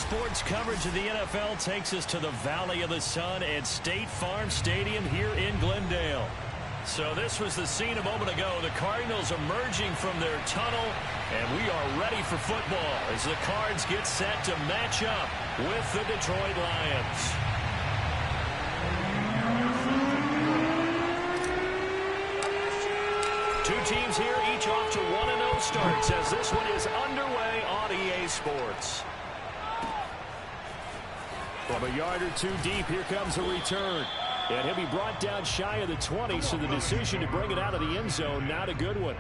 sports coverage of the NFL takes us to the Valley of the Sun at State Farm Stadium here in Glendale. So this was the scene a moment ago. The Cardinals emerging from their tunnel, and we are ready for football as the Cards get set to match up with the Detroit Lions. Two teams here, each off to 1-0 starts as this one is underway on EA Sports. From a yard or two deep, here comes a return. And he'll be brought down shy of the 20, so the decision to bring it out of the end zone, not a good one.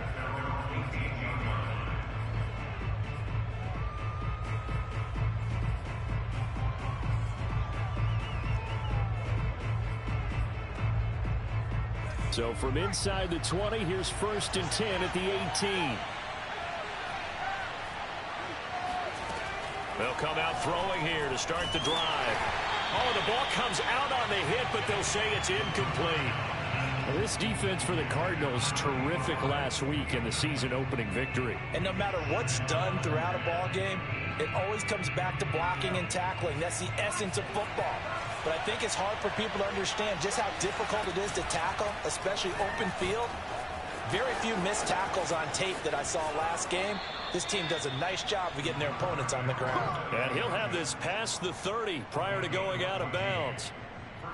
So from inside the 20, here's 1st and 10 at the 18. They'll come out throwing here to start the drive. Oh, the ball comes out on the hit, but they'll say it's incomplete. Well, this defense for the Cardinals, terrific last week in the season-opening victory. And no matter what's done throughout a ball game, it always comes back to blocking and tackling. That's the essence of football. But I think it's hard for people to understand just how difficult it is to tackle, especially open field. Very few missed tackles on tape that I saw last game. This team does a nice job of getting their opponents on the ground. And he'll have this past the 30 prior to going out of bounds.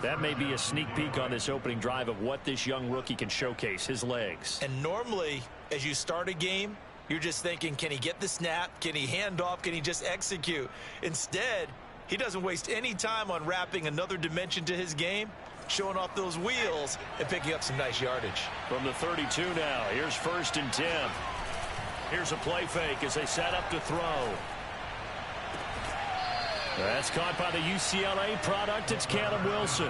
That may be a sneak peek on this opening drive of what this young rookie can showcase, his legs. And normally, as you start a game, you're just thinking, can he get the snap? Can he hand off? Can he just execute? Instead, he doesn't waste any time on wrapping another dimension to his game, showing off those wheels and picking up some nice yardage. From the 32 now, here's 1st and 10. Here's a play fake as they set up to throw. That's caught by the UCLA product. It's Callum Wilson.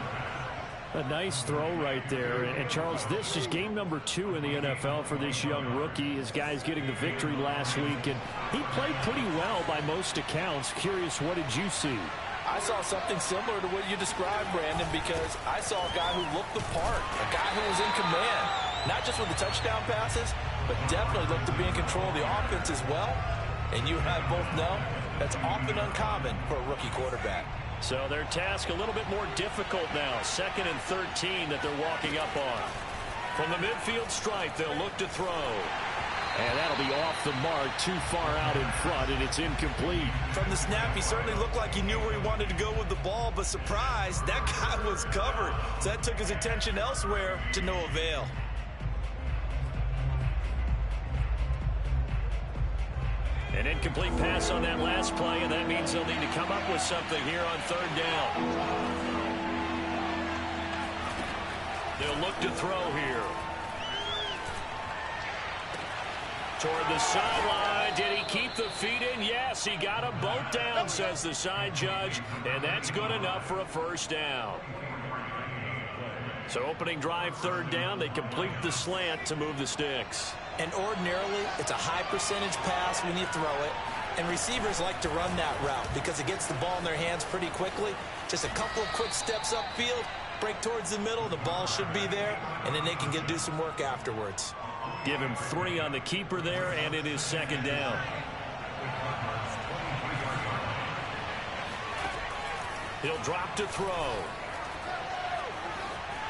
A nice throw right there. And Charles, this is game number 2 in the NFL for this young rookie. His guys getting the victory last week, and he played pretty well by most accounts. Curious, what did you see? I saw something similar to what you described, Brandon, because I saw a guy who looked the part, a guy who was in command, not just with the touchdown passes, but definitely looked to be in control of the offense as well. And you and I both know that's often uncommon for a rookie quarterback. So their task a little bit more difficult now. 2nd and 13 that they're walking up on. From the midfield stripe, they'll look to throw. And that'll be off the mark, too far out in front, and it's incomplete. From the snap, he certainly looked like he knew where he wanted to go with the ball, but surprise, that guy was covered. So that took his attention elsewhere to no avail. An incomplete pass on that last play, and that means they'll need to come up with something here on 3rd down. They'll look to throw here. Toward the sideline. Did he keep the feet in? Yes, he got them both down, says the side judge, and that's good enough for a 1st down. So opening drive 3rd down, they complete the slant to move the sticks. And ordinarily, it's a high percentage pass when you throw it. And receivers like to run that route because it gets the ball in their hands pretty quickly. Just a couple of quick steps upfield, break towards the middle, the ball should be there, and then they can do some work afterwards. Give him 3 on the keeper there, and it is 2nd down. He'll drop to throw.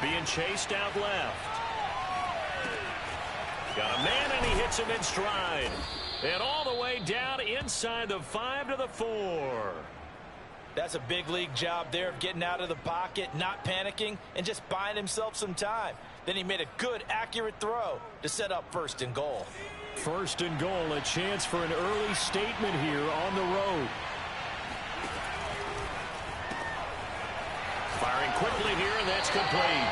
Being chased out left. Got a man, and he hits him in stride. And all the way down inside the 5 to the 4. That's a big league job there of getting out of the pocket, not panicking, and just buying himself some time. Then he made a good, accurate throw to set up 1st and goal. 1st and goal, a chance for an early statement here on the road. Firing quickly here, and that's complete.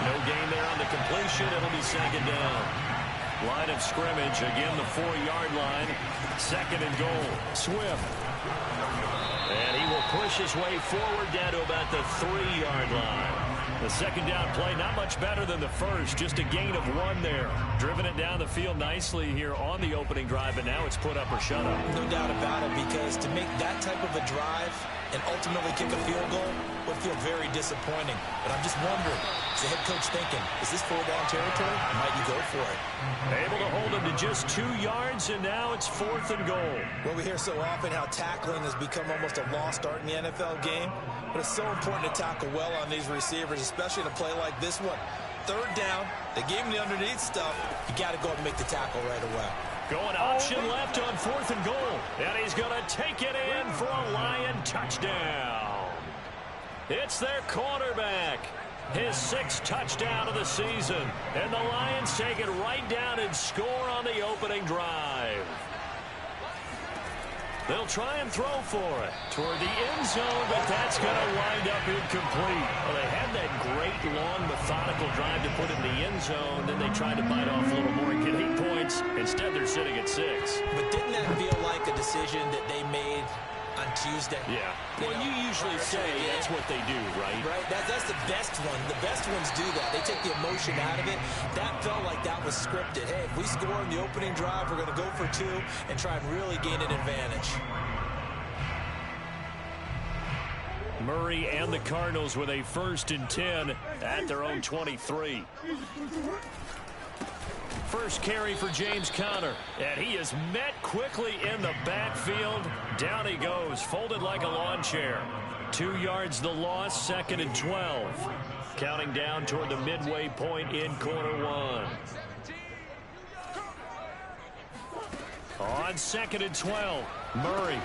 No gain there on the completion. It'll be 2nd down. Line of scrimmage, again the 4-yard line. 2nd and goal. Swift. And he will push his way forward down to about the 3-yard line. The second down play, not much better than the first. Just a gain of 1 there. Driven it down the field nicely here on the opening drive, but now it's put up or shut up. No doubt about it, because to make that type of a drive and ultimately kick a field goal would feel very disappointing. But I'm just wondering, is the head coach thinking, is this 4-down territory? Or might you go for it? Able to hold him to just 2 yards, and now it's 4th and goal. Well, we hear so often how tackling has become almost a lost art in the NFL game. But it's so important to tackle well on these receivers, especially in a play like this one. 3rd down, they gave him the underneath stuff. You got to go up and make the tackle right away. Going option left on 4th and goal. And he's going to take it in for a Lion touchdown. It's their quarterback. His 6th touchdown of the season. And the Lions take it right down and score on the opening drive. They'll try and throw for it toward the end zone, but that's going to wind up incomplete. Well, they had that great, long, methodical drive to put in the end zone. Then they tried to bite off a little more and get 8 points. Instead, they're sitting at 6. But didn't that feel like a decision that they made on Tuesday? Yeah. Well, you usually say that's what they do, right? Right. That's the best one. The best ones do that. They take the emotion out of it. That felt like that was scripted. Hey, if we score in the opening drive, we're going to go for 2 and try and really gain an advantage. Murray and the Cardinals with a 1st and 10 at their own 23. First carry for James Conner, and he is met quickly in the backfield. Down he goes, folded like a lawn chair. 2 yards the loss, 2nd and 12. Counting down toward the midway point in quarter 1. On 2nd and 12, Murray.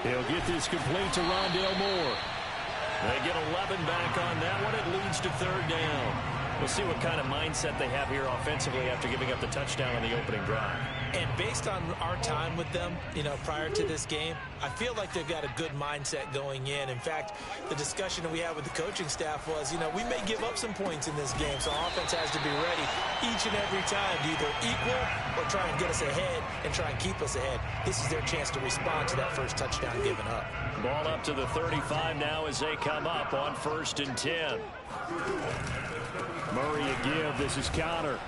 He'll get this complete to Rondale Moore. They get 11 back on that one. It leads to 3rd down. We'll see what kind of mindset they have here offensively after giving up the touchdown on the opening drive. And based on our time with them, prior to this game, I feel like they've got a good mindset going in. In fact, the discussion that we had with the coaching staff was, we may give up some points in this game, so our offense has to be ready each and every time to either equal or try and get us ahead and try and keep us ahead. This is their chance to respond to that first touchdown given up. Ball up to the 35 now as they come up on 1st and 10. Murray a give. This is Conner.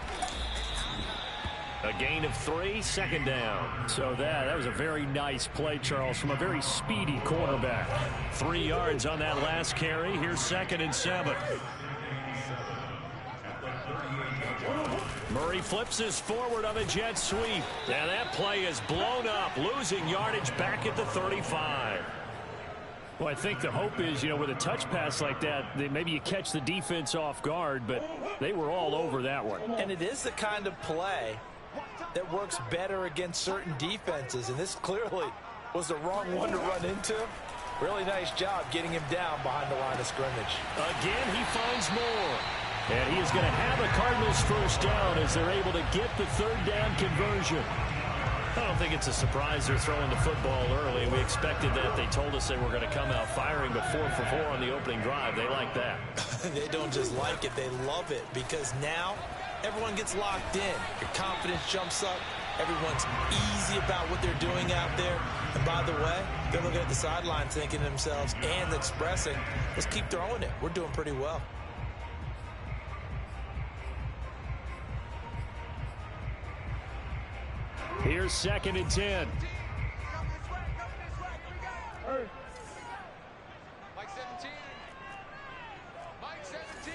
A gain of 3, 2nd down. So that was a very nice play, Charles, from a very speedy quarterback. 3 yards on that last carry. Here's 2nd and 7. Murray flips this forward on a jet sweep. And that play is blown up, losing yardage back at the 35. Well, I think the hope is, with a touch pass like that, maybe you catch the defense off guard, but they were all over that one. And it is the kind of play that works better against certain defenses, and this clearly was the wrong one to run into. Really nice job getting him down behind the line of scrimmage. Again, he finds more. And he is going to have a Cardinals 1st down as they're able to get the 3rd down conversion. I don't think it's a surprise they're throwing the football early. We expected that. They told us they were going to come out firing, but 4 for 4 on the opening drive. They like that. They don't just like it, they love it, because now everyone gets locked in. Your confidence jumps up. Everyone's easy about what they're doing out there. And by the way, they're looking at the sideline thinking to themselves and expressing, let's keep throwing it. We're doing pretty well. Here's 2nd and 10. Mike 17. Mike 17.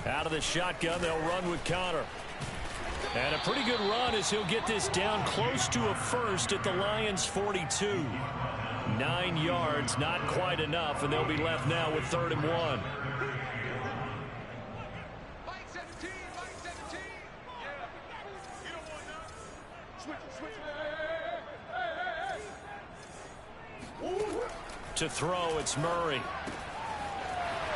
Out of the shotgun, they'll run with Conner. And a pretty good run as he'll get this down close to a 1st at the Lions' 42. 9 yards, not quite enough, and they'll be left now with 3rd and 1. To throw, it's Murray.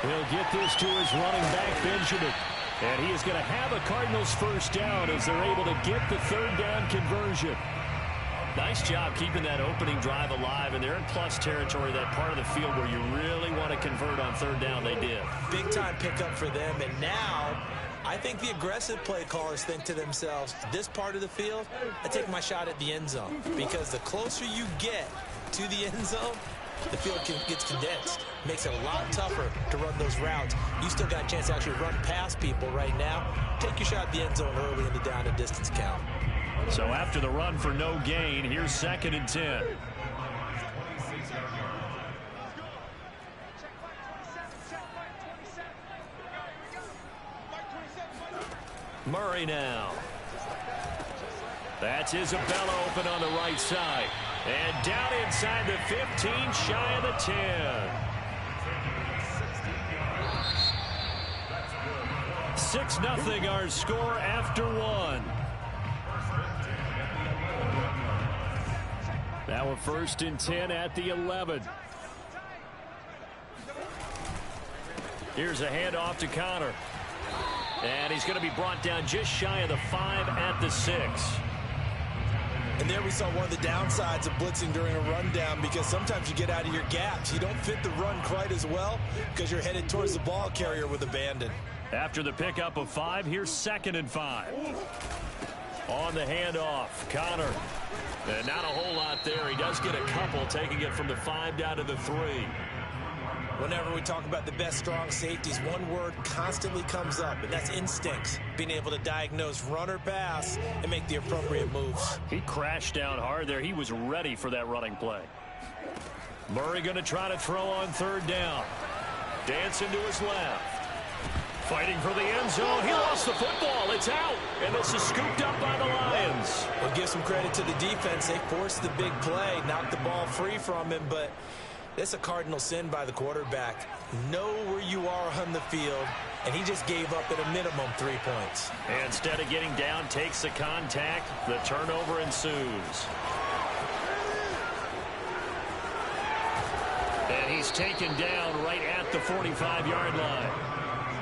He'll get this to his running back, Benjamin. And he is going to have a Cardinals 1st down as they're able to get the 3rd down conversion. Nice job keeping that opening drive alive, and they're in plus territory, that part of the field where you really want to convert on 3rd down. They did. Big time pickup for them, and now I think the aggressive play callers think to themselves, this part of the field, I take my shot at the end zone, because the closer you get to the end zone, the field gets condensed. Makes it a lot tougher to run those routes. You still got a chance to actually run past people right now. Take your shot at the end zone early in the down and distance count. So after the run for no gain, here's 2nd and 10. Murray now. That's Isabella open on the right side. And down inside the 15, shy of the 10. 6-0 our score after 1. Now we're 1st and 10 at the 11. Here's a handoff to Connor. And he's going to be brought down just shy of the 5 at the 6. And there we saw one of the downsides of blitzing during a rundown, because sometimes you get out of your gaps. You don't fit the run quite as well because you're headed towards the ball carrier with abandon. After the pickup of 5, here's 2nd and 5. On the handoff, Connor. And not a whole lot there. He does get a couple, taking it from the 5 down to the 3. Whenever we talk about the best strong safeties, one word constantly comes up, and that's instincts. Being able to diagnose run or pass and make the appropriate moves. He crashed down hard there. He was ready for that running play. Murray going to try to throw on 3rd down. Dancing to his left. Fighting for the end zone. He lost the football. It's out. And this is scooped up by the Lions. We'll give some credit to the defense. They forced the big play, knocked the ball free from him, but it's a cardinal sin by the quarterback. Know where you are on the field, and he just gave up at a minimum 3 points. And instead of getting down, takes the contact. The turnover ensues. And he's taken down right at the 45-yard line.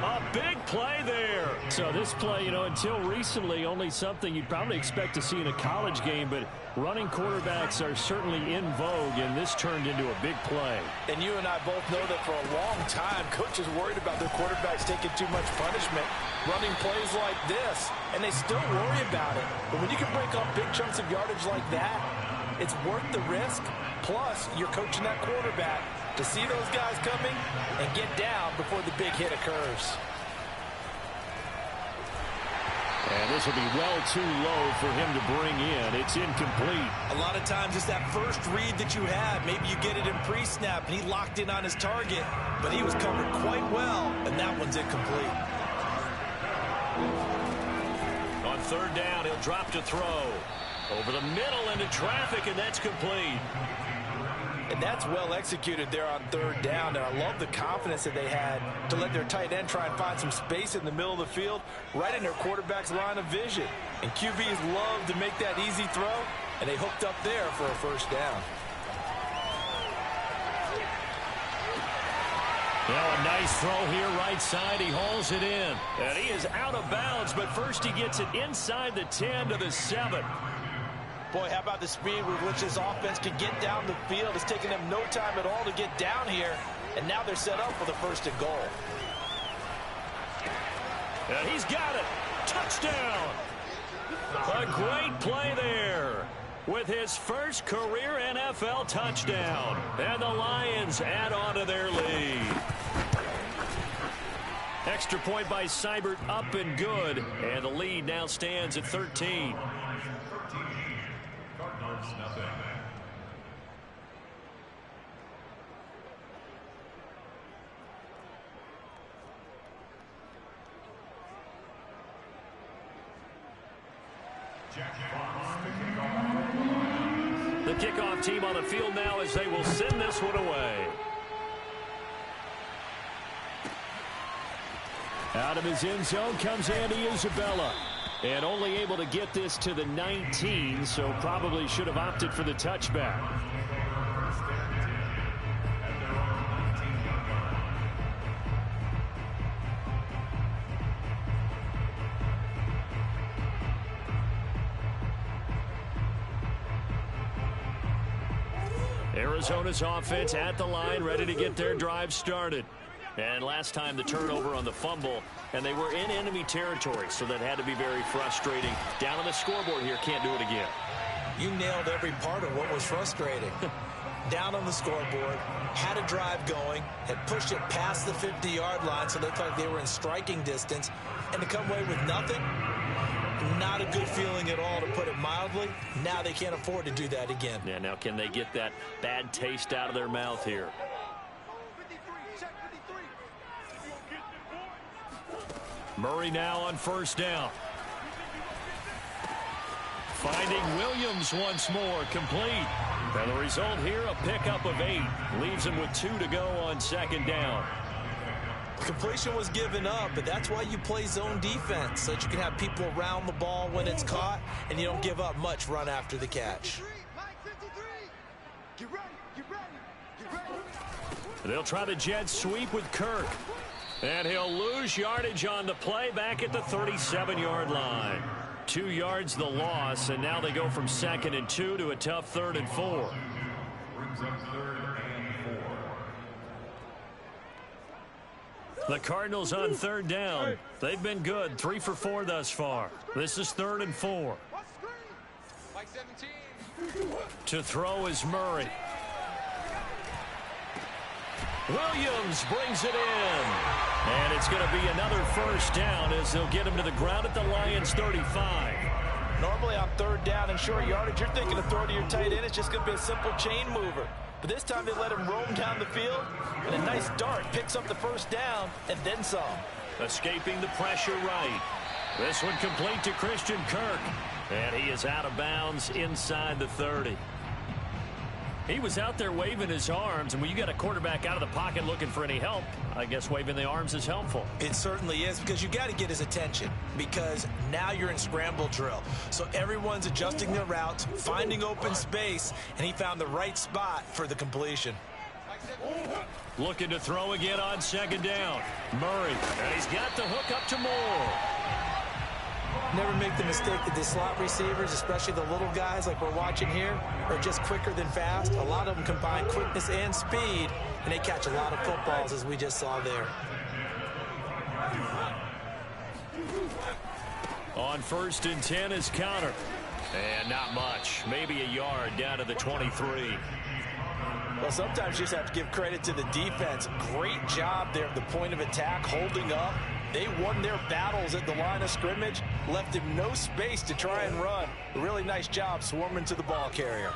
A big play there. So this play, until recently, only something you'd probably expect to see in a college game, but running quarterbacks are certainly in vogue, and this turned into a big play. And you and I both know that for a long time, coaches worried about their quarterbacks taking too much punishment, running plays like this, and they still worry about it. But when you can break up big chunks of yardage like that, it's worth the risk. Plus, you're coaching that quarterback to see those guys coming and get down before the big hit occurs. And this will be well too low for him to bring in. It's incomplete. A lot of times it's that first read that you had. Maybe you get it in pre-snap and he locked in on his target, but he was covered quite well, and that one's incomplete. On 3rd down, he'll drop to throw. Over the middle into traffic, and that's complete. And that's well executed there on 3rd down. And I love the confidence that they had to let their tight end try and find some space in the middle of the field, right in their quarterback's line of vision. And QBs love to make that easy throw, and they hooked up there for a 1st down. Now a nice throw here right side. He hauls it in. And he is out of bounds, but first he gets it inside the 10 to the 7. Boy, how about the speed with which this offense can get down the field? It's taken them no time at all to get down here, and now they're set up for the 1st and goal. And he's got it. Touchdown. A great play there with his first career NFL touchdown. And the Lions add on to their lead. Extra point by Seibert, up and good. And the lead now stands at 13. The kickoff team on the field now as they will send this one away. Out of his end zone comes Andy Isabella. And only able to get this to the 19, so probably should have opted for the touchback. Arizona's offense at the line, ready to get their drive started. And last time the turnover on the fumble, and they were in enemy territory, so that had to be very frustrating. Down on the scoreboard here, can't do it again. You nailed every part of what was frustrating. down on the scoreboard, had a drive going, had pushed it past the 50-yard line so they looked like they were in striking distance, and to come away with nothing, not a good feeling at all, to put it mildly. Now they can't afford to do that again. Yeah, now can they get that bad taste out of their mouth here? Murray now on first down. Finding Williams once more, complete. And the result here, a pickup of 8. Leaves him with 2 to go on second down. Completion was given up, but that's why you play zone defense, so that you can have people around the ball when it's caught, and you don't give up much run after the catch. They'll try the jet sweep with Kirk. And he'll lose yardage on the play back at the 37-yard line. 2 yards the loss, and now they go from 2nd and 2 to a tough 3rd and 4. The Cardinals on 3rd down. They've been good, 3 for 4 thus far. This is 3rd and 4. Mike 17. To throw is Murray. Williams brings it in. And it's going to be another first down as they'll get him to the ground at the Lions 35. Normally on 3rd down and short yardage, you're thinking of throw to your tight end. It's just going to be a simple chain mover. But this time they let him roam down the field, and a nice dart picks up the first down and then some. Escaping the pressure right. This one complete to Christian Kirk. And he is out of bounds inside the 30. He was out there waving his arms, and when you got a quarterback out of the pocket looking for any help, I guess waving the arms is helpful. It certainly is, because you got to get his attention, because now you're in scramble drill. So everyone's adjusting their routes, finding open space, and he found the right spot for the completion. Looking to throw again on 2nd down. Murray, and he's got the hook up to Moore. Never make the mistake that the slot receivers, especially the little guys like we're watching here, are just quicker than fast. A lot of them combine quickness and speed, and they catch a lot of footballs, as we just saw there. On 1st and 10 is counter. And not much. Maybe a yard down to the 23. Well, sometimes you just have to give credit to the defense. Great job there at the point of attack, holding up. They won their battles at the line of scrimmage, left him no space to try and run. A really nice job swarming to the ball carrier.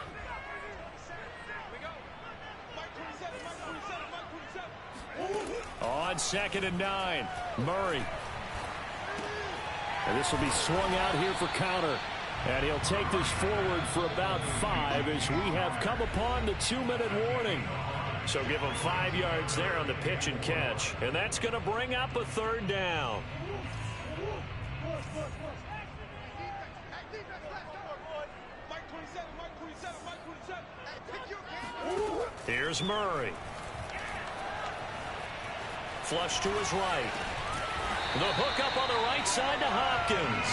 On 2nd and 9, Murray. And this will be swung out here for counter. And he'll take this forward for about 5 as we have come upon the 2-minute warning. So give him 5 yards there on the pitch and catch. And that's going to bring up a 3rd down. Here's Murray. Flush to his right. The hook up on the right side to Hopkins.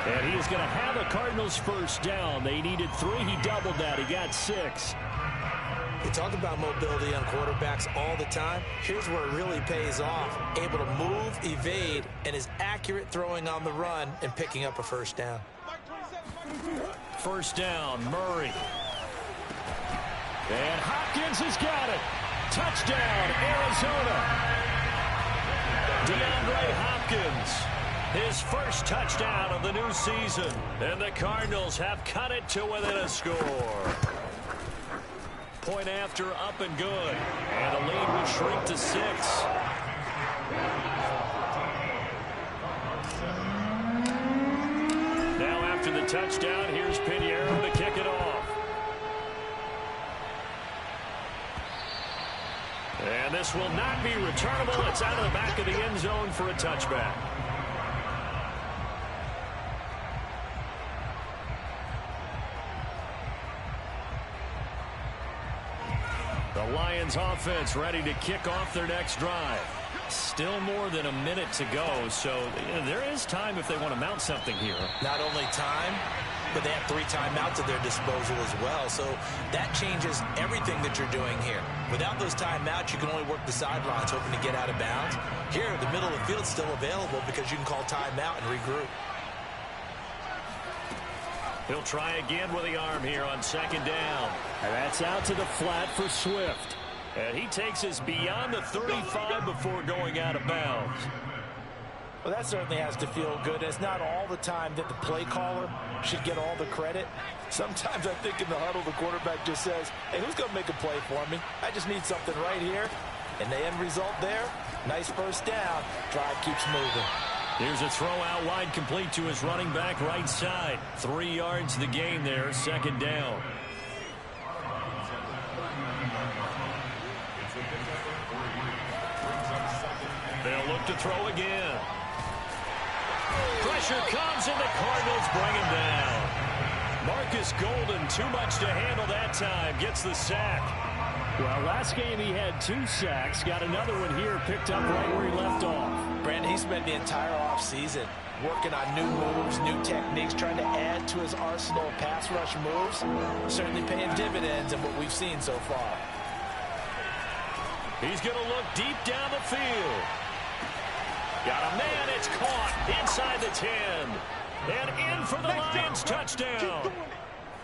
And he is going to have a Cardinals first down. They needed 3. He doubled that. He got 6. You talk about mobility on quarterbacks all the time. Here's where it really pays off. Able to move, evade, and is accurate throwing on the run and picking up a first down. First down, Murray. And Hopkins has got it. Touchdown, Arizona. DeAndre Hopkins, his first touchdown of the new season. And the Cardinals have cut it to within a score. Point after, up and good. And the lead will shrink to 6. Now after the touchdown, here's Pinheiro to kick it off. And this will not be returnable. It's out of the back of the end zone for a touchback. The Lions offense ready to kick off their next drive. Still more than a minute to go, so there is time if they want to mount something here. Not only time, but they have 3 timeouts at their disposal as well, so that changes everything that you're doing here. Without those timeouts, you can only work the sidelines hoping to get out of bounds. Here, the middle of the field is still available because you can call timeout and regroup. He'll try again with the arm here on second down. And that's out to the flat for Swift. And he takes us beyond the 35 before going out of bounds. Well, that certainly has to feel good. It's not all the time that the play caller should get all the credit. Sometimes I think in the huddle, the quarterback just says, hey, who's going to make a play for me? I just need something right here. And the end result there, nice first down. Drive keeps moving. Here's a throw out wide, complete to his running back right side. 3 yards the game there, second down. They'll look to throw again. Pressure comes and the Cardinals bring him down. Marcus Golden, too much to handle that time, gets the sack. Well, last game he had 2 sacks. Got another one here, picked up right where he left off. Brandon, he spent the entire offseason working on new moves, new techniques, trying to add to his arsenal of pass rush moves. Certainly paying dividends in what we've seen so far. He's going to look deep down the field. Got a man, it's caught inside the 10. And in for the Lions touchdown.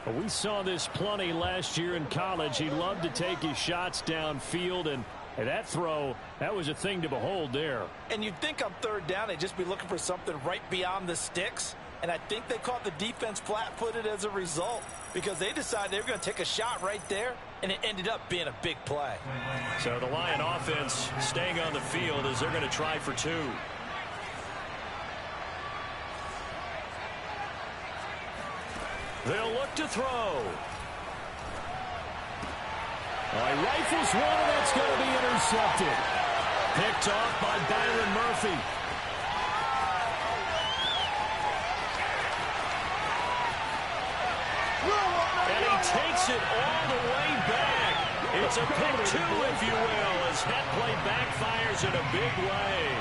Well, we saw this plenty last year in college. He loved to take his shots downfield, and that throw, that was a thing to behold there. And you'd think on third down they'd just be looking for something right beyond the sticks. And I think they caught the defense flat-footed as a result because they decided they were going to take a shot right there, and it ended up being a big play. So the Lion offense staying on the field as they're going to try for 2. They'll look to throw. He rifles one, and that's going to be intercepted. Picked off by Byron Murphy. And he takes it all the way back. It's a pick 2, if you will, as that play backfires in a big way.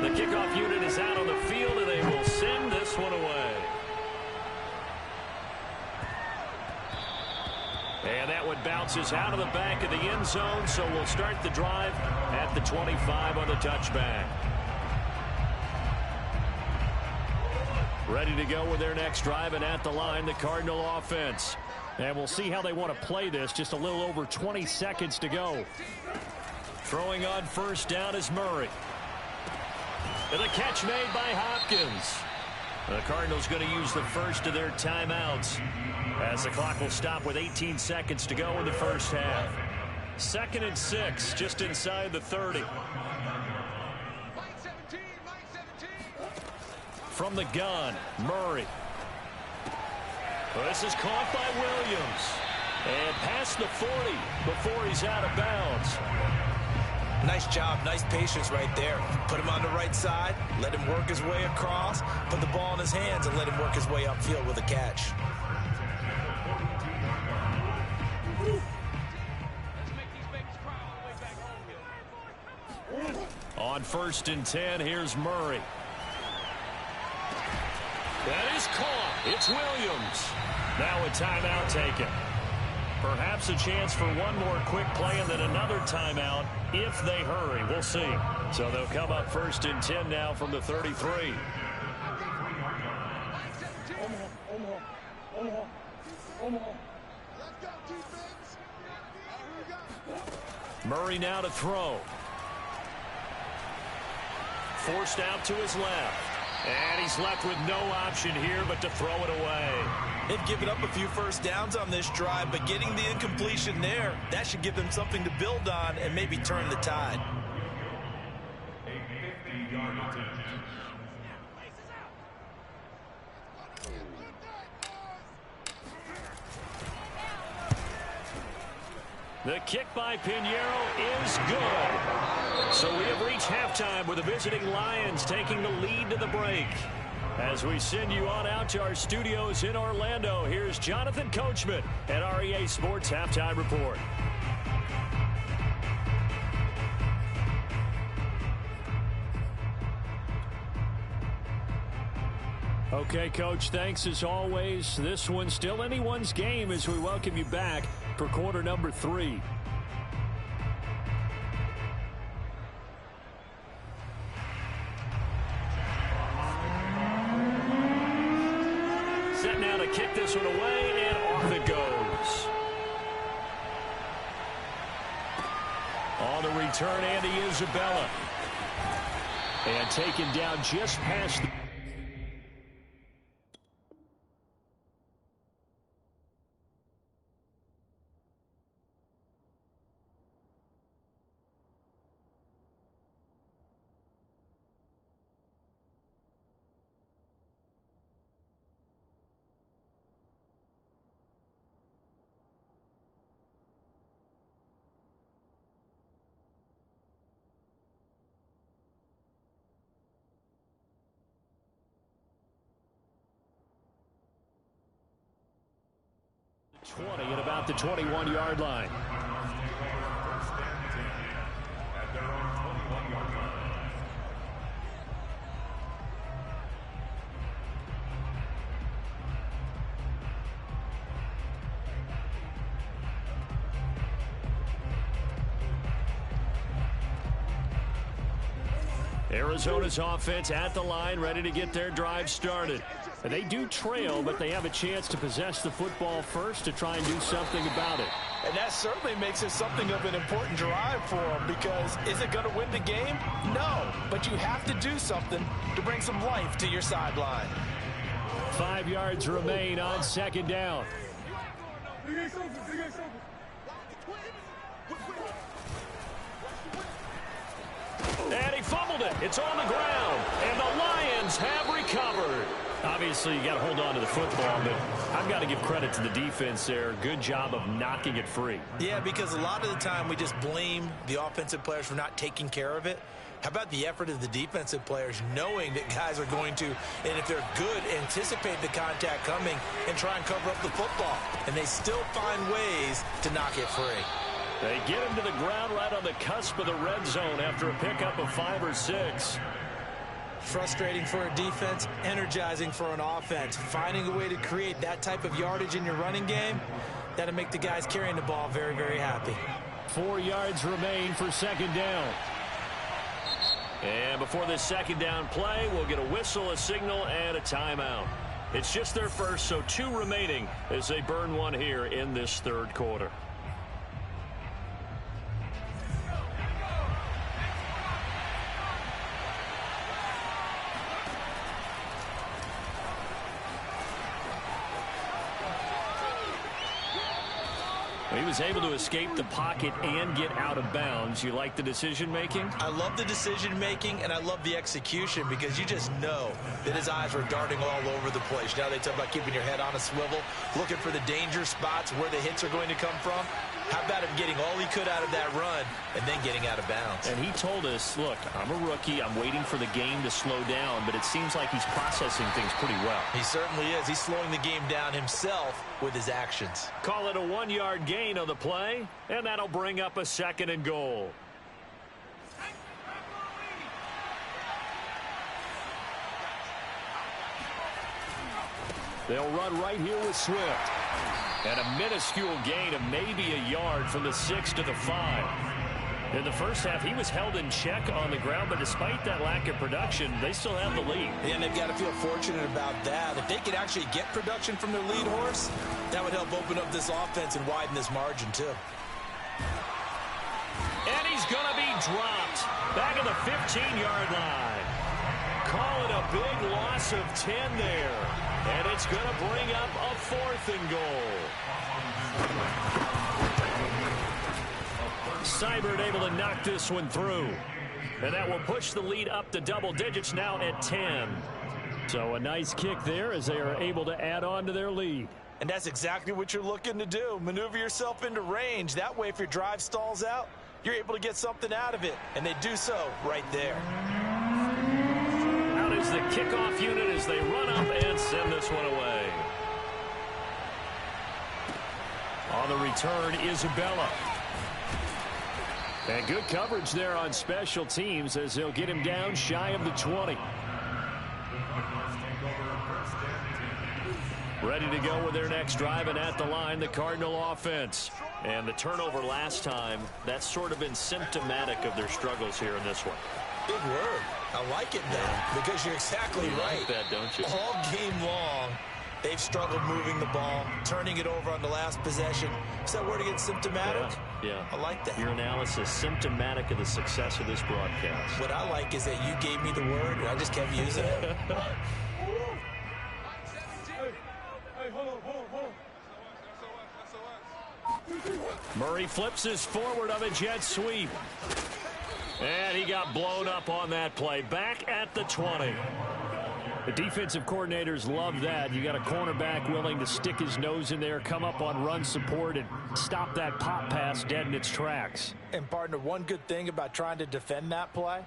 The kickoff unit is out on the field, and they will send this one away. And that one bounces out of the back of the end zone, so we'll start the drive at the 25 on the touchback. Ready to go with their next drive, and at the line, the Cardinal offense. And we'll see how they want to play this. Just a little over 20 seconds to go. Throwing on first down is Murray. And the catch made by Hopkins. The Cardinals going to use the first of their timeouts as the clock will stop with 18 seconds to go in the first half. 2nd and 6, just inside the 30. From the gun, Murray. Well, this is caught by Williams. And past the 40 before he's out of bounds. Nice job, nice patience right there. Put him on the right side, let him work his way across, put the ball in his hands, and let him work his way upfield with a catch. On 1st and 10, here's Murray. That is caught. It's Williams. Now a timeout taken. Perhaps a chance for one more quick play and then another timeout if they hurry. We'll see. So they'll come up 1st and 10 now from the 33. Murray now to throw. Forced out to his left. And he's left with no option here but to throw it away. They've given up a few first downs on this drive, but getting the incompletion there, that should give them something to build on and maybe turn the tide. The kick by Pinheiro is good. So we have reached halftime with the visiting Lions taking the lead to the break. As we send you on out to our studios in Orlando, here's Jonathan Coachman at REA Sports Halftime Report. Okay, Coach, thanks as always. This one's still anyone's game as we welcome you back for quarter number 3. now to kick this one away, and off it goes. On the return, Andy Isabella. And taken down just past the... at about the 21-yard line. Arizona's offense at the line, ready to get their drive started. They do trail, but they have a chance to possess the football first to try and do something about it. And that certainly makes it something of an important drive for them, because is it going to win the game? No, but you have to do something to bring some life to your sideline. 5 yards remain on second down. And he fumbled it. It's on the ground. And the Lions have recovered. Obviously, you got to hold on to the football, but I've got to give credit to the defense there. Good job of knocking it free. Yeah, because a lot of the time we just blame the offensive players for not taking care of it. How about the effort of the defensive players knowing that guys are going to, and if they're good, anticipate the contact coming and try and cover up the football. And they still find ways to knock it free. They get him to the ground right on the cusp of the red zone after a pickup of 5 or 6. Frustrating for a defense, energizing for an offense. Finding a way to create that type of yardage in your running game, that'll make the guys carrying the ball very, very happy. 4 yards remain for second down. And before this second down play, we'll get a whistle, a signal, and a timeout. It's just their first, so 2 remaining as they burn one here in this third quarter. He was able to escape the pocket and get out of bounds. You like the decision-making? I love the decision-making, and I love the execution, because you just know that his eyes were darting all over the place. Now they talk about keeping your head on a swivel, looking for the danger spots where the hits are going to come from. How about him getting all he could out of that run and then getting out of bounds? And he told us, look, I'm a rookie. I'm waiting for the game to slow down, but it seems like he's processing things pretty well. He certainly is. He's slowing the game down himself with his actions. Call it a 1-yard gain on the play, and that'll bring up a 2nd and goal. They'll run right here with Swift. And a minuscule gain of maybe a yard from the 6 to the 5. In the first half, he was held in check on the ground, but despite that lack of production, they still have the lead. And they've got to feel fortunate about that. If they could actually get production from their lead horse, that would help open up this offense and widen this margin, too. And he's going to be dropped back at the 15-yard line. Call it a big loss of 10 there. And it's going to bring up a 4th and goal. Seibert able to knock this one through. And that will push the lead up to double digits now at 10. So a nice kick there as they are able to add on to their lead. And that's exactly what you're looking to do. Maneuver yourself into range. That way, if your drive stalls out, you're able to get something out of it. And they do so right there. Out is the kickoff unit as they run up and send this one away. On the return, Isabella. And good coverage there on special teams as they'll get him down shy of the 20. Ready to go with their next drive, and at the line, the Cardinal offense. And the turnover last time, that's sort of been symptomatic of their struggles here in this one. Big word. I like it now, because you're exactly right. Like that, don't you? All game long, They've struggled moving the ball, turning it over on the last possession. Is that word again, symptomatic? Yeah. I like that. Your analysis, symptomatic of the success of this broadcast. What I like is that you gave me the word, and I just kept using it. Murray flips his forward of a jet sweep. And he got blown up on that play. Back at the 20. The defensive coordinators love that. You got a cornerback willing to stick his nose in there, come up on run support, and stop that pop pass dead in its tracks. And, partner, one good thing about trying to defend that play,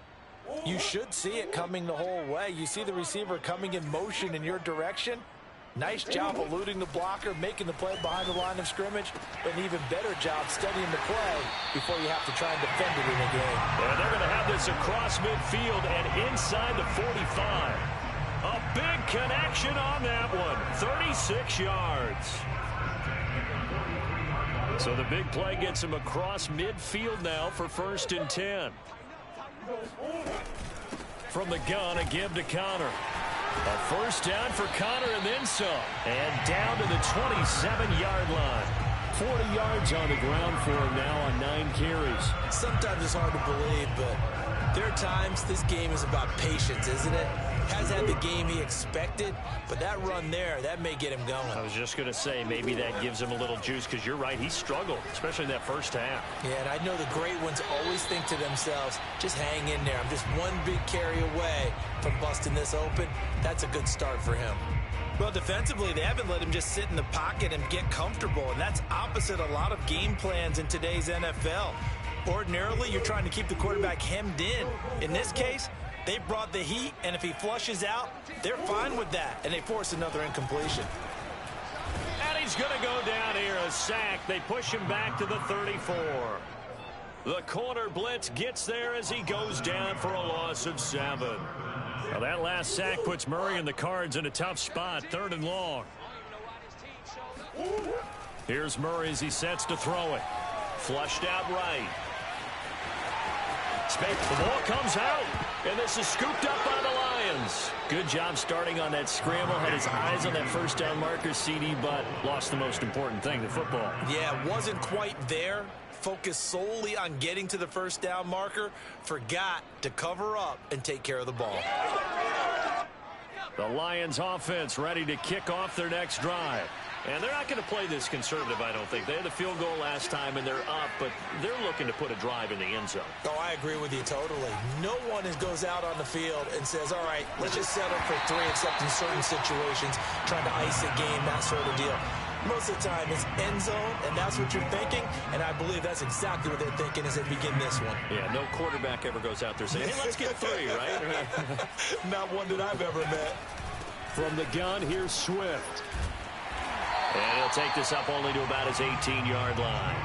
you should see it coming the whole way. You see the receiver coming in motion in your direction. Nice job eluding the blocker, making the play behind the line of scrimmage, but an even better job studying the play before you have to try and defend it in a game. And they're going to have this across midfield and inside the 45. A big connection on that one. 36 yards. So the big play gets him across midfield now for 1st and 10. From the gun, a give to Connor. A first down for Connor and then some. And down to the 27-yard line. 40 yards on the ground for him now on 9 carries. Sometimes it's hard to believe, but there are times this game is about patience, isn't it? Has had the game he expected, but that run there, that may get him going. I was just going to say, maybe that gives him a little juice, because you're right, he struggled, especially in that first half. Yeah, and I know the great ones always think to themselves, just hang in there. I'm just one big carry away from busting this open. That's a good start for him. Well, defensively, they haven't let him just sit in the pocket and get comfortable, and that's opposite a lot of game plans in today's NFL. Ordinarily, you're trying to keep the quarterback hemmed in. In this case, they brought the heat, and if he flushes out, they're fine with that, and they force another incompletion. And he's going to go down here, a sack. They push him back to the 34. The corner blitz gets there as he goes down for a loss of 7. Now that last sack puts Murray and the Cards in a tough spot, 3rd and long. Here's Murray as he sets to throw it. Flushed out right. The ball comes out, and this is scooped up by the Lions. Good job starting on that scramble. Had his eyes on that first down marker, CD, but lost the most important thing, the football. Yeah, wasn't quite there. Focused solely on getting to the first down marker. Forgot to cover up and take care of the ball. The Lions offense ready to kick off their next drive. And they're not going to play this conservative, I don't think. They had the field goal last time, and they're up, but they're looking to put a drive in the end zone. Oh, I agree with you totally. No one goes out on the field and says, all right, let's just settle for 3, except in certain situations, trying to ice a game, that sort of deal. Most of the time, it's end zone, and that's what you're thinking, and I believe that's exactly what they're thinking as they begin this one. Yeah, no quarterback ever goes out there saying, hey, let's get 3, right? Not one that I've ever met. From the gun, here's Swift. And he'll take this up only to about his 18-yard line.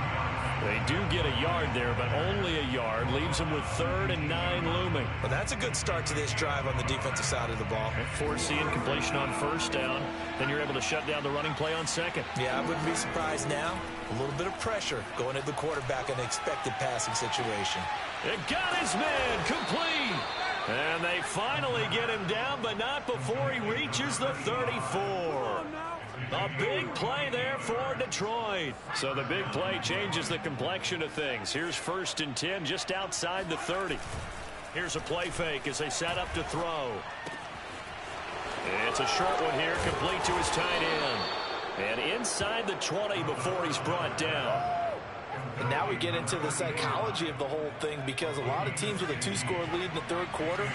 They do get a yard there, but only a yard. Leaves them with 3rd and 9 looming. Well, that's a good start to this drive on the defensive side of the ball. Force the incompletion on first down. Then you're able to shut down the running play on second. Yeah, I wouldn't be surprised now. A little bit of pressure going at the quarterback in an expected passing situation. It got his man complete. And they finally get him down, but not before he reaches the 34. A big play there for Detroit. So the big play changes the complexion of things. Here's 1st and 10 just outside the 30. Here's a play fake as they set up to throw. It's a short one here, complete to his tight end. And inside the 20 before he's brought down. And now we get into the psychology of the whole thing, because a lot of teams with a 2-score lead in the 3rd quarter,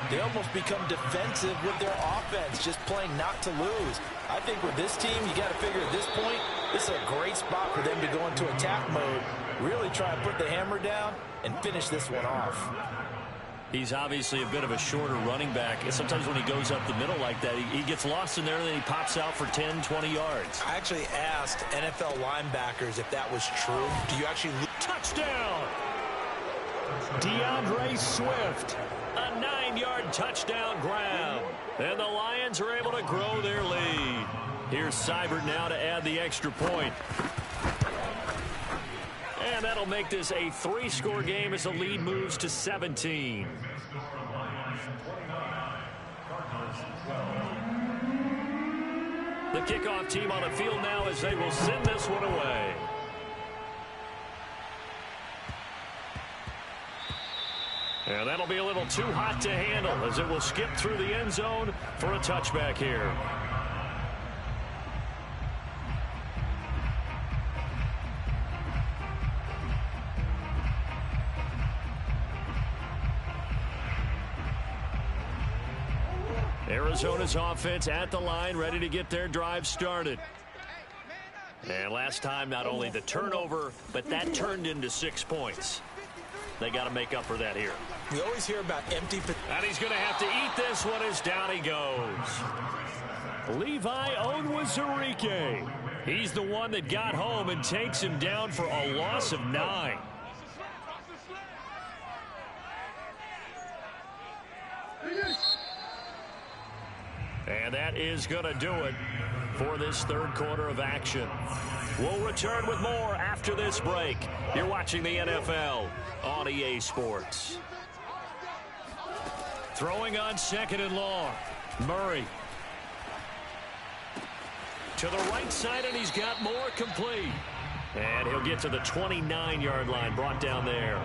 they almost become defensive with their offense, just playing not to lose. I think with this team, you got to figure at this point, this is a great spot for them to go into attack mode, really try and put the hammer down and finish this one off. He's obviously a bit of a shorter running back. Sometimes when he goes up the middle like that, he gets lost in there, and then he pops out for 10, 20 yards. I actually asked NFL linebackers if that was true. Do you actually... Touchdown! DeAndre Swift. A 9-yard touchdown grab. And the Lions are able to grow their lead. Here's Seibert now to add the extra point. And that'll make this a 3-score game as the lead moves to 17. The kickoff team on the field now as they will send this one away. And that'll be a little too hot to handle as it will skip through the end zone for a touchback here. Arizona's offense at the line, ready to get their drive started. And last time, not only the turnover, but that turned into 6 points. They got to make up for that here. We always hear about empty. And he's going to have to eat this one as down he goes. Levi Onwuzurike. He's the one that got home and takes him down for a loss of 9. And that is going to do it for this third quarter of action. We'll return with more after this break. You're watching the NFL on EA Sports. Throwing on 2nd and long. Murray. To the right side, and he's got more complete. And he'll get to the 29-yard line, brought down there.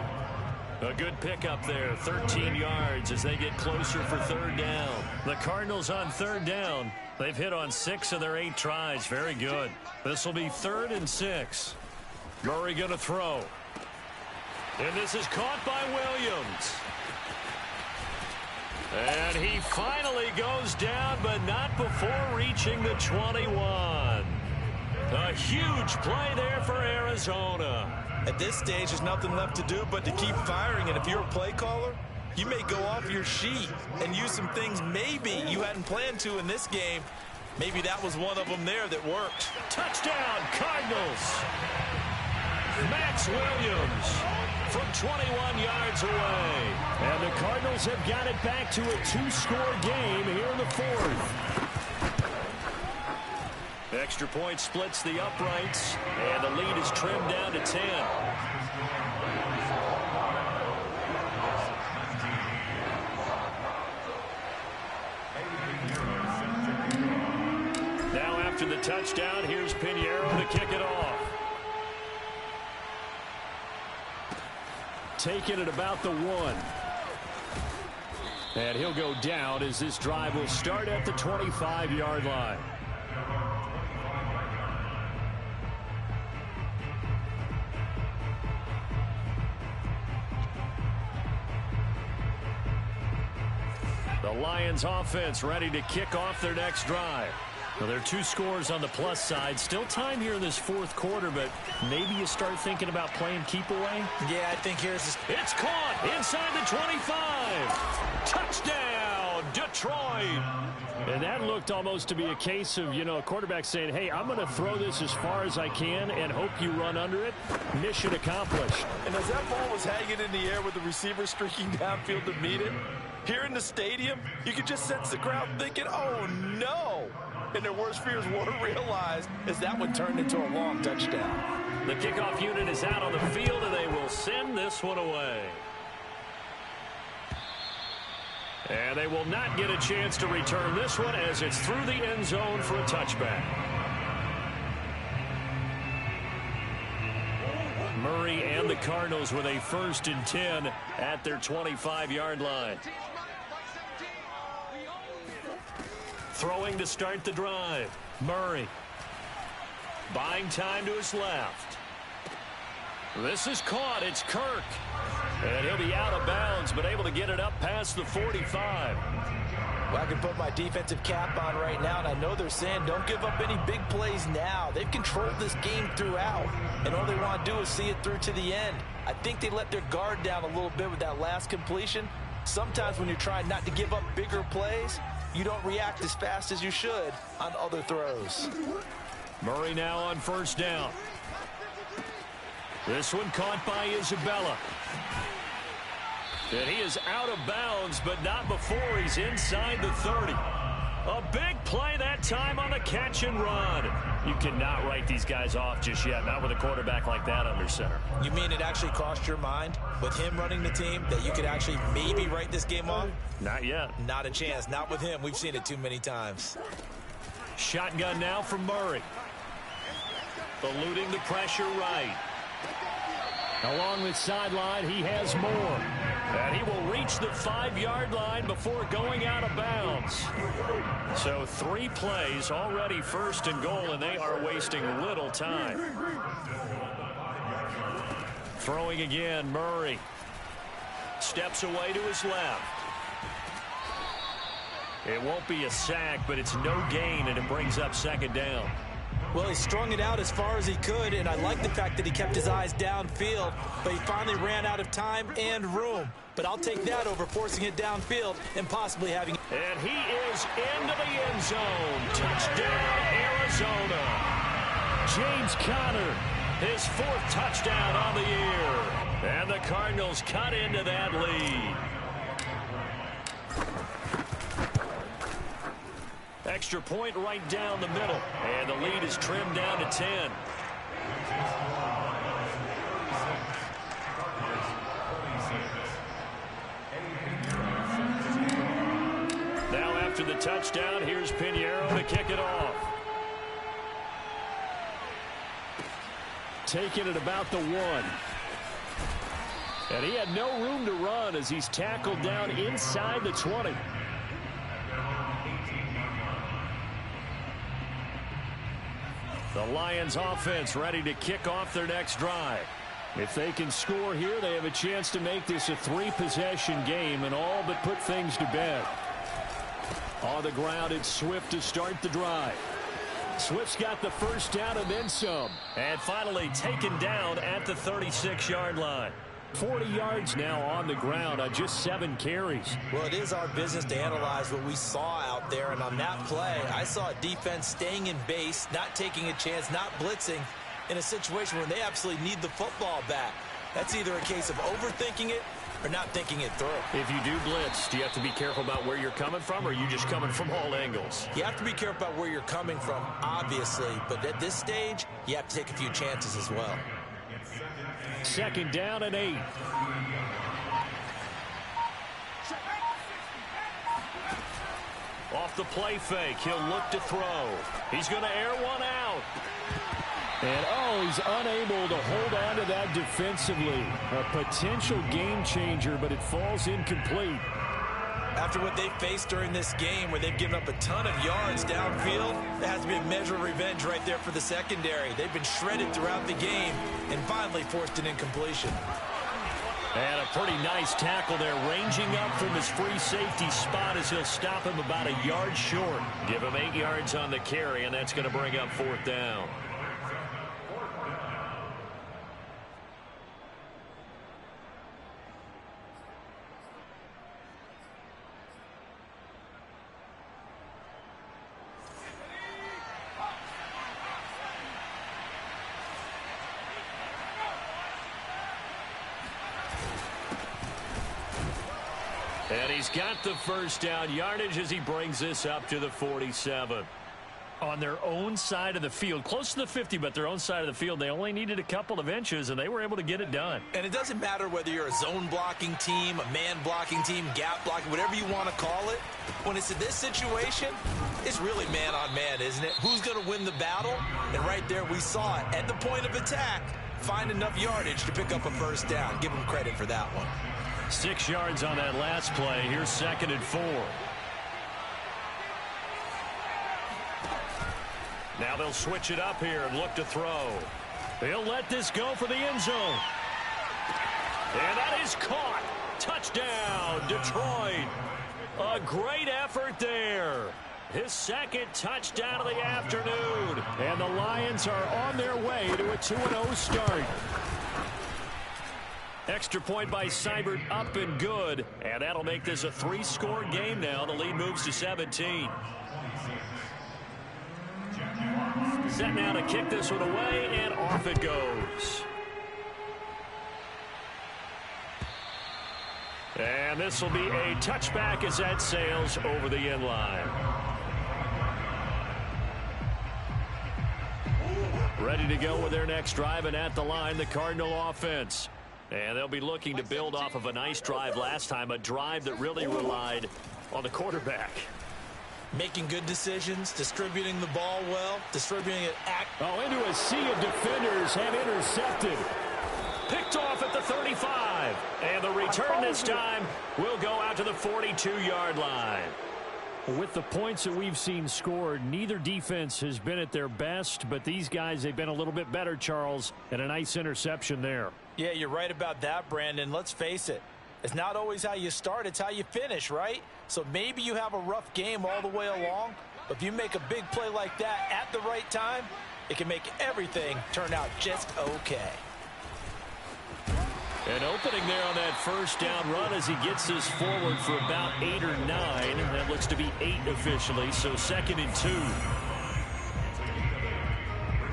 A good pickup there, 13 yards as they get closer for 3rd down. The Cardinals on 3rd down. They've hit on 6 of their 8 tries. Very good. This will be 3rd and 6. Murray going to throw. And this is caught by Williams. And he finally goes down, but not before reaching the 21. A huge play there for Arizona. At this stage, there's nothing left to do but to keep firing. And if you're a play caller, you may go off your sheet and use some things maybe you hadn't planned to in this game. Maybe that was one of them there that worked. Touchdown, Cardinals. Max Williams from 21 yards away. And the Cardinals have got it back to a 2-score game here in the 4th. Extra point splits the uprights, and the lead is trimmed down to 10. Now after the touchdown, here's Pinheiro to kick it off. Taking it about the 1. And he'll go down as this drive will start at the 25-yard line. The Lions offense ready to kick off their next drive. Well, there are 2 scores on the plus side. Still time here in this 4th quarter, but maybe you start thinking about playing keep away. Yeah, I think here's this. It's caught inside the 25. Touchdown, Detroit. And that looked almost to be a case of, a quarterback saying, hey, I'm going to throw this as far as I can and hope you run under it. Mission accomplished. And as that ball was hanging in the air with the receiver streaking downfield to meet it, here in the stadium, you could just sense the crowd thinking, oh, no. And their worst fears were realized as that one turned into a long touchdown. The kickoff unit is out on the field, and they will send this one away. And they will not get a chance to return this one as it's through the end zone for a touchback. Murray and the Cardinals with a 1st and 10 at their 25-yard line. Throwing to start the drive. Murray. Buying time to his left. This is caught. It's Kirk. And he'll be out of bounds, but able to get it up past the 45. Well, I can put my defensive cap on right now, and I know they're saying don't give up any big plays now. They've controlled this game throughout, and all they want to do is see it through to the end. I think they let their guard down a little bit with that last completion. Sometimes when you're trying not to give up bigger plays, you don't react as fast as you should on other throws. Murray now on 1st down. This one caught by Isabella. And he is out of bounds, but not before he's inside the 30. A big play that time on the catch and run. You cannot write these guys off just yet, not with a quarterback like that under center. You mean it actually crossed your mind with him running the team that you could actually maybe write this game off? Not yet. Not a chance. Not with him. We've seen it too many times. Shotgun now from Murray. Eluding the pressure right. Along the sideline, he has more. And he will reach the 5-yard line before going out of bounds. So 3 plays already, 1st and goal, and they are wasting little time. Throwing again, Murray. Steps away to his left. It won't be a sack, but it's no gain, and it brings up 2nd down. Well, he strung it out as far as he could, and I like the fact that he kept his eyes downfield, but he finally ran out of time and room. But I'll take that over forcing it downfield and possibly having... And he is into the end zone. Touchdown, Arizona. James Conner, his 4th touchdown on the year. And the Cardinals cut into that lead. Extra point right down the middle. And the lead is trimmed down to 10. Now after the touchdown, here's Pinheiro to kick it off. Taking it about the 1. And he had no room to run as he's tackled down inside the 20. The Lions offense ready to kick off their next drive. If they can score here, they have a chance to make this a 3-possession game and all but put things to bed. On the ground, it's Swift to start the drive. Swift's got the 1st down and then some. And finally taken down at the 36-yard line. 40 yards now on the ground on just 7 carries. Well, it is our business to analyze what we saw out there, and on that play, I saw a defense staying in base, not taking a chance, not blitzing in a situation where they absolutely need the football back. That's either a case of overthinking it or not thinking it through. If you do blitz, do you have to be careful about where you're coming from, or are you just coming from all angles? You have to be careful about where you're coming from, obviously, but at this stage, you have to take a few chances as well. 2nd down and 8. Off the play fake, he'll look to throw. He's going to air one out. And, he's unable to hold on to that defensively. A potential game changer, but it falls incomplete. After what they faced during this game where they've given up a ton of yards downfield, there has to be a measure of revenge right there for the secondary. They've been shredded throughout the game and finally forced an incompletion. And a pretty nice tackle there, ranging up from his free safety spot as he'll stop him about a yard short. Give him 8 yards on the carry, and that's going to bring up 4th down. And he's got the 1st down yardage as he brings this up to the 47. On their own side of the field, close to the 50, but their own side of the field, they only needed a couple of inches, and they were able to get it done. And it doesn't matter whether you're a zone blocking team, a man blocking team, gap blocking, whatever you want to call it. When it's in this situation, it's really man on man, isn't it? Who's going to win the battle? And right there we saw it. At the point of attack, find enough yardage to pick up a 1st down. Give them credit for that one. 6 yards on that last play. Here's 2nd and 4. Now they'll switch it up here and look to throw. He'll let this go for the end zone. And that is caught. Touchdown, Detroit. A great effort there. His 2nd touchdown of the afternoon. And the Lions are on their way to a 2-0 start. Extra point by Seibert, up and good. And that'll make this a 3-score game now. The lead moves to 17. Set now to kick this one away, and off it goes. And this will be a touchback as that sails over the end line. Ready to go with their next drive, and at the line, the Cardinal offense. And they'll be looking to build off of a nice drive last time, a drive that really relied on the quarterback. Making good decisions, distributing the ball well, distributing it into a sea of defenders and intercepted. Picked off at the 35. And the return this time will go out to the 42-yard line. With the points that we've seen scored, neither defense has been at their best, but these guys, they've been a little bit better, Charles, and a nice interception there. Yeah, you're right about that, Brandon. Let's face it. It's not always how you start, it's how you finish, right? So maybe you have a rough game all the way along, but if you make a big play like that at the right time, it can make everything turn out just okay. An opening there on that first down run as he gets this forward for about 8 or 9. That looks to be 8 officially, so 2nd and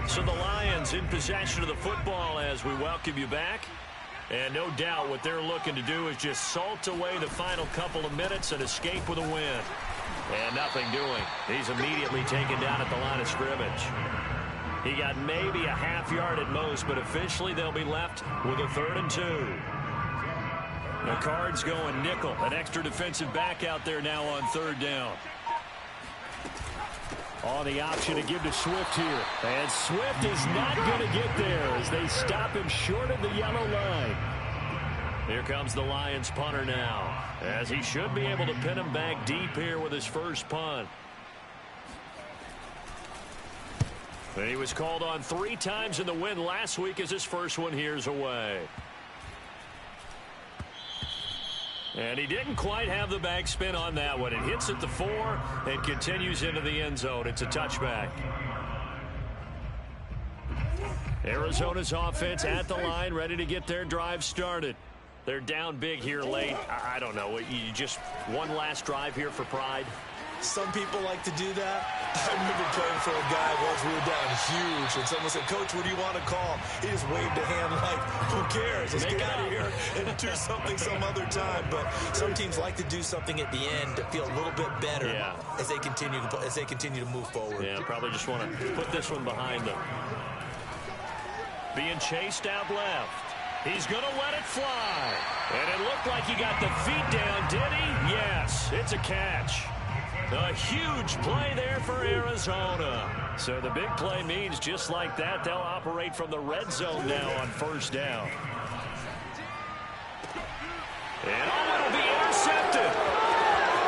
2. So the Lions in possession of the football as we welcome you back. And no doubt what they're looking to do is just salt away the final couple of minutes and escape with a win. And nothing doing. He's immediately taken down at the line of scrimmage. He got maybe a half yard at most, but officially they'll be left with a 3rd and 2. The Cards going nickel. An extra defensive back out there now on 3rd down. On the option to give to Swift here. And Swift is not going to get there as they stop him short of the yellow line. Here comes the Lions punter now, as he should be able to pin him back deep here with his first punt. And he was called on 3 times in the win last week as his first one here's away. And he didn't quite have the backspin on that one. It hits at the 4 and continues into the end zone. It's a touchback. Arizona's offense at the line, ready to get their drive started. They're down big here late. I don't know. You just one last drive here for pride. Some people like to do that. I remember playing for a guy once. We were down huge, and someone said, "Coach, what do you want to call?" He just waved a hand like, "Who cares? Let's get out of here and do something some other time." But some teams like to do something at the end to feel a little bit better as they continue to move forward. Yeah, probably just want to put this one behind them. Being chased out left. He's going to let it fly. And it looked like he got the feet down, did he? Yes, it's a catch. A huge play there for Arizona. So the big play means just like that, they'll operate from the red zone now on 1st down. And it'll be intercepted.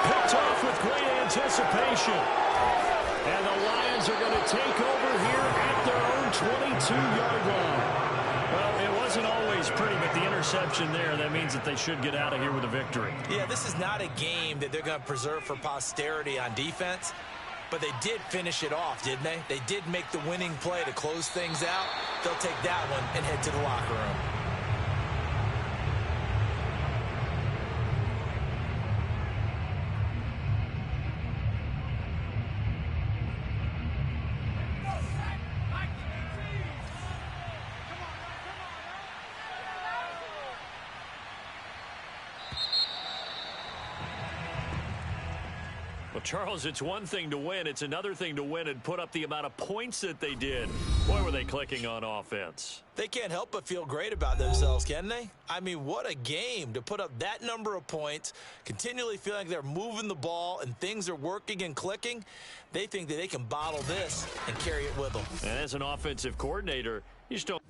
Picked off with great anticipation. And the Lions are going to take over here at their own 22-yard line. Well, it wasn't always pretty, but the interception there, that means that they should get out of here with a victory. Yeah, this is not a game that they're going to preserve for posterity on defense, but they did finish it off, didn't they? They did make the winning play to close things out. They'll take that one and head to the locker room. Well, Charles, it's one thing to win. It's another thing to win and put up the amount of points that they did. Boy, were they clicking on offense. They can't help but feel great about themselves, can they? I mean, what a game to put up that number of points, continually feeling like they're moving the ball and things are working and clicking. They think that they can bottle this and carry it with them. And as an offensive coordinator, you just don't...